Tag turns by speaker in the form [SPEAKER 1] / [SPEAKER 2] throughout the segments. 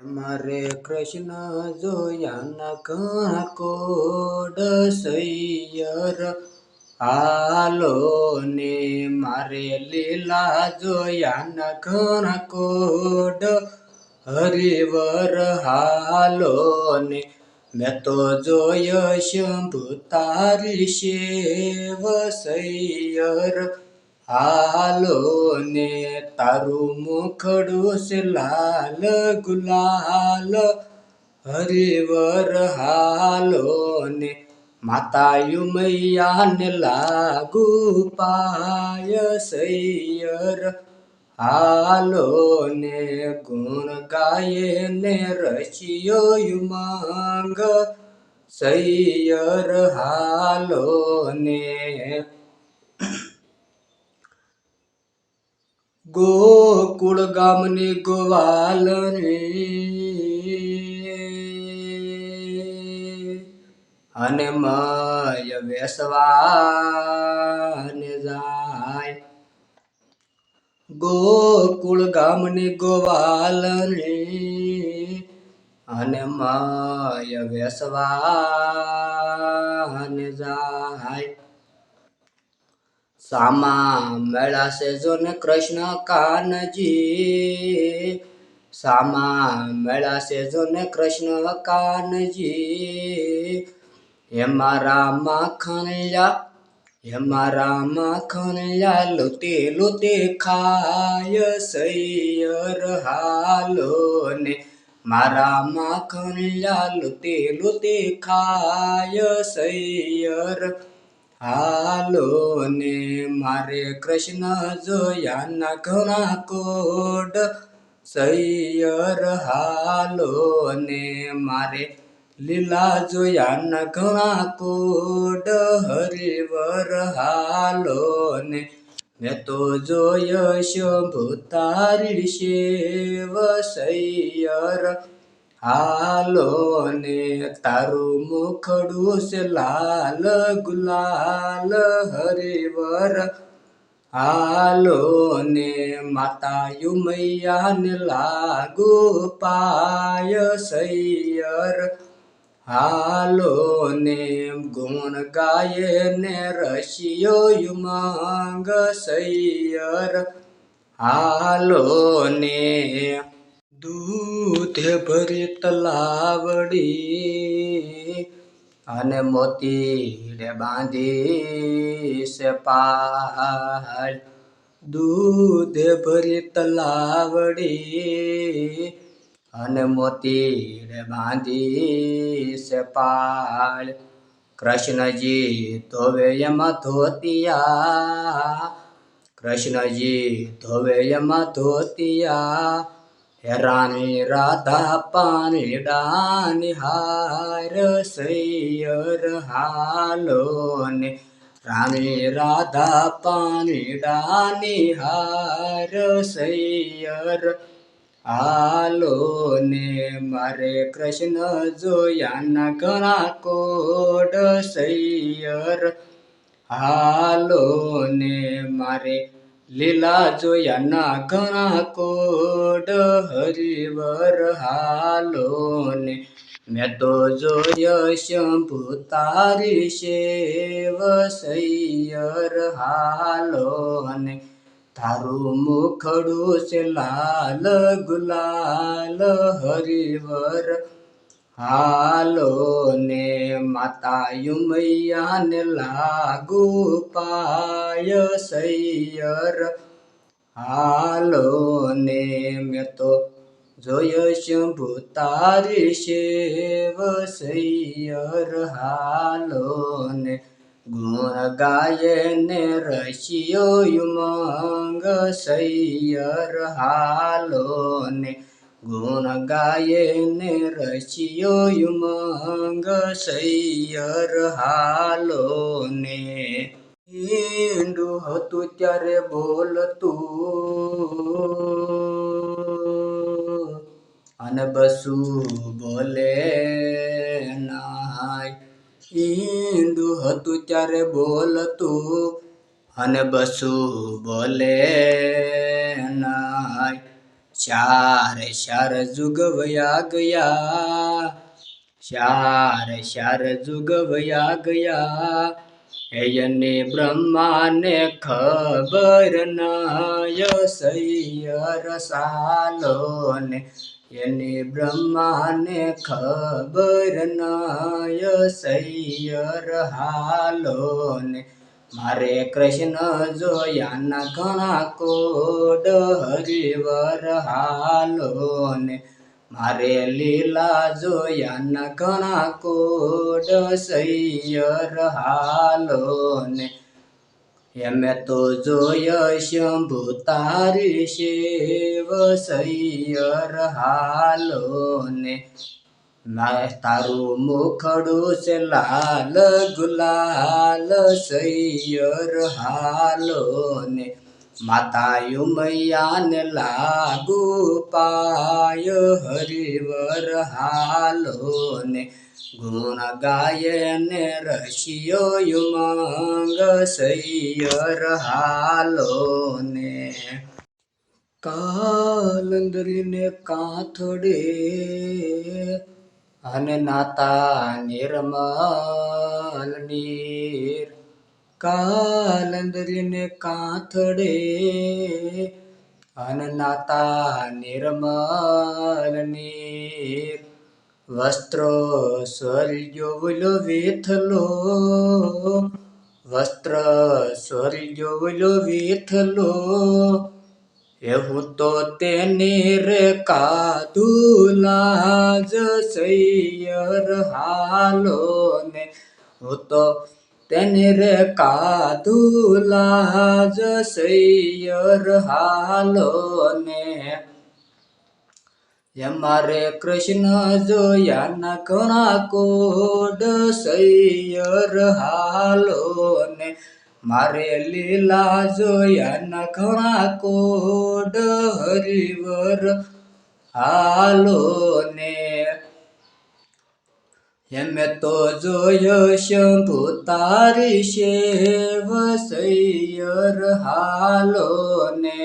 [SPEAKER 1] મારે કૃષ્ણ જોયાના ઘણા કોડ સૈયર હાલો ને મારે લીલા જોયાના ઘણા કોડ હરિવર હાલો ને મેં તો જોય શંભુ તારી શેવ સૈયર હાલો ને તારું મુખડું છે લાલ ગુલાલ હરિવર હાલો ને માતા યુમૈયાને લાગુ પાય સૈયર હાલો ને ગુણ ગાયે ને રચિયો યુમાંગ સૈયર હાલો ને ગોકુળ ગામની ગોવાલની અને મય વેસવાને જાય ગોકુળ ગામની ગોવાલની અને મય વેસવાને જાય સામા મેળાશે જો ને કૃષ્ણ કાનજી સામા મેળાશે જો ને કૃષ્ણ કાનજી હે મારા માખણિયા લોતે લોતે ખાય સૈયર હાલો ને મારા માખણિયા લોતે લોતે ખાય સૈયર હાલો ને મારે કૃષ્ણ જોયાના ઘણા કોડ સૈયર હાલો ને મારે લીલા જોયાના ઘણા કોડ હરિવર હાલો ને મેં તો જોય શંભુ તારી શેવ સૈયર હાલો ને તારું મુખડું છે લાલ ગુલાલ હરિવર હાલો ને માતા યુમૈયાને લાગુ પાય સૈયર હાલો ને ગુણ ગાયે ને રશિયો યુમાંગ સૈયર હાલો ને દૂધ ભરી તલાવડી અને મોતી બાંધી છે પાળ દૂધ ભરી તલાવડી અને મોતી બાંધી છે પાળ કૃષ્ણજી ધોવે એમાં ધોતિયા કૃષ્ણજી ધોવે એમાં ધોતિયા હે રાણી રાધા પાણીડાની હાર સૈયર હાલો ને રાણી રાધા પાણીડાની હાર સૈયર હાલો ને મારે કૃષ્ણ જોયાના ઘણા કોડ સૈયર હાલો ને મારે લીલા જોયાના ઘણા કોડ હરિવર હાલો ને મેં તો જોય શંભુ તારી શેવ સૈયર હાલો ને તારું મુખડું છે લાલ ગુલાલ હરિવર હાલો ને માતા યુમૈયાને લાગુ પાય સૈયર હાલો ને મેં તો જોય શંભુ તારી શેવ સૈયર હાલો ને ગુણ ગાયે ને રશિયો યુમાંગ સૈયર હાલો ને ગુણ ગાયે ને રશિયો યુમાંગ સૈયર હાલો ને ઈંડું હતું ત્યારે બોલતું અને બસું બોલે નાય ઈંડું હતું ત્યારે બોલતું અને બસું બોલે નાય ચાર ચાર જુગ વયા ગયા, ચાર જુગ વયા ગયા, એને બ્રહ્માને ખબર નય સૈયર સાલો ને, એને બ્રહ્માને ખબર નય સૈયર હાલો ને, મારે કૃષ્ણ જોયાના ઘણા કોડ હરિવર હાલો ને, મારે લીલા જોયાના ઘણા કોડ સૈયર હાલો ને, એમે તો જોય શંભુ તારી શેવ સૈયર હાલો ને, તારું મુખડું છે લાલ ગુલાલ સૈયર હાલો ને, માતા યુમૈયાને લાગુ પાય હરિવર હાલો ને, ગુણ ગાય ને રશિયો યુમાંગ સૈયર હાલો ને, કાલંદરીને કાથડે અને નાતા નિર્મલ નીર, કાલંદરીને કાથડે અને નાતા નિર્મલ નીર, વસ્ત્રો સ્વર્ગ્યો બોલો વિઠલો, વસ્ત્ર સ્વર્ગ્યો બોલો વિઠલો, એવું તો તેની રે કાદુલાજ સૈયર હાલો ને, હું તો તેની રે કાદુલાજ સૈયર હાલો ને, મારે કૃષ્ણ જોયાના ઘણા કોડ સૈયર હાલો ને, મારે લીલા જોયાના ઘણા કોડ હરિવર હાલો ને, એમે તો જોયો શંભુ તારી શેવ સૈયર હાલો ને,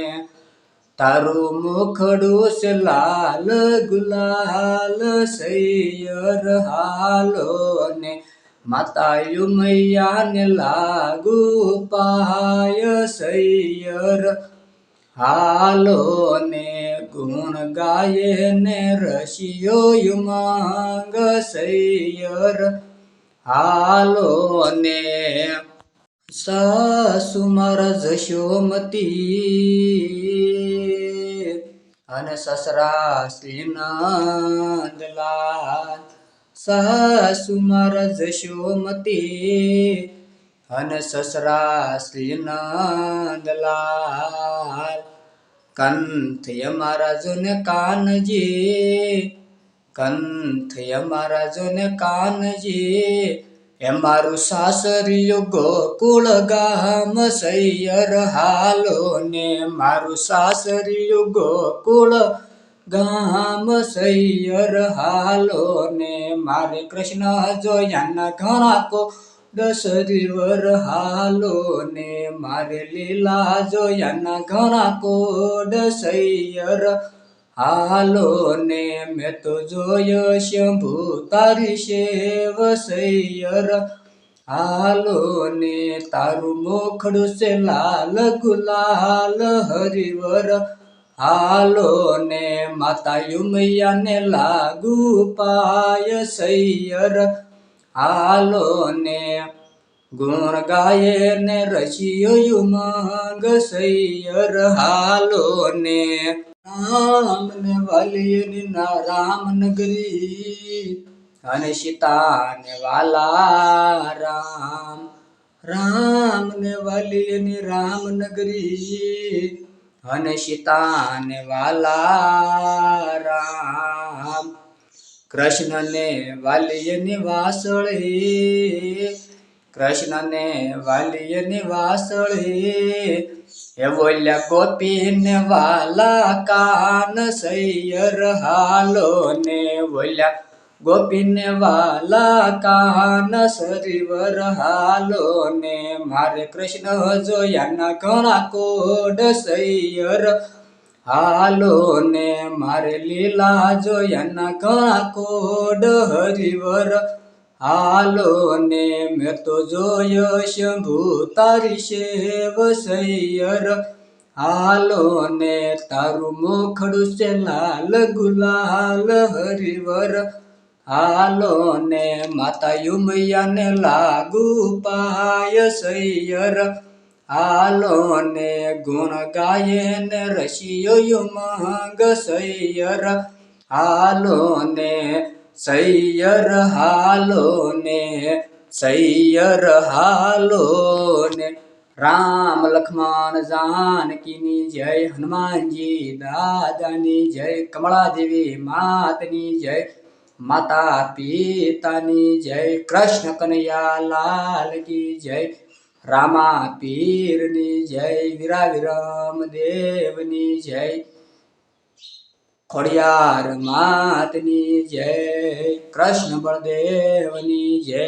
[SPEAKER 1] તારું મુખડું છે લાલ ગુલાલ સૈયર હાલો ને, માતા યુમૈયાને લાગુ પાય સૈયર હાલો ને, ગુણ ગાય ને રશિયો યુમાંગ સૈયર હાલો ને, સાસુ મારા જશોમતી અને સસરા શ્રી નંદલાલ, સાસુ મારા જશોમતી અને સસરા શ્રી નંદલાલ, કંથ અમારા જોને કાનજી, કંથ અમારા જોને કાનજી, એ મારું સાસરિયું ગોકુળ ગામ સૈયર હાલો ને, મારું સાસરિયું ગોકુળ ગામ સૈયર હાલો ને, મારે કૃષ્ણ જોયાના ઘણા કોડ સરિવર હાલો ને, મારે લીલા જોયાના ઘણા કોડ સૈયર હાલો ને, મેં તો જોયો શંભુ તારી શેવ સૈયર હાલો ને, તારું મોખડું છે લાલ ગુલાલ હરિવર હાલો ને, માતા યુમૈયાને લાગુ પાય સૈયર હાલો ને, ગુણ ગાય ને રશિયો યુમાંગ સૈયર હાલો ને, રામ ને વાલીની ના રામનગરી અને સીતા ને વાલા રામ, રામ ને વાલીની રામનગરી અને સીતા ને વાલા રામ, કૃષ્ણ ને વાલીની વાસળી, કૃષ્ણ ને વાલીની વાસળી, એ બોલ્યા ગોપીને વાલા કાન સૈયર હાલો ને, બોલ્યા ગોપીને વાલા કાન સરિવર હાલો ને, મારે કૃષ્ણ જોયાના ઘણા કોડ સૈયર હાલો ને મારે લીલા જોયાના ઘણા કોડ હરિવર હાલો ને મેં તો જોયો શંભુ તારી શેવ સૈયર હાલો ને તારું મોખડું છે લાલ ગુલાલ હરિવર હાલો ને માતા યુમૈયાને લાગુ પાય સૈયર હાલો ને ગુણ ગાયે ને રશિયો યુમંગ સૈયર હાલો ને સૈયર હાલો ને સૈયર હાલો ને રામ લક્ષ્મણ જાનકીની જય હનુમાનજી દાદાની જય કમળા દેવી માતની જય માતા પિતાની જય કૃષ્ણ કનૈયા લાલ કી જય રામા પીરની જય વીરા વિરમ દેવની જય ખોડિયાર માતની જય કૃષ્ણ બળદેવની જય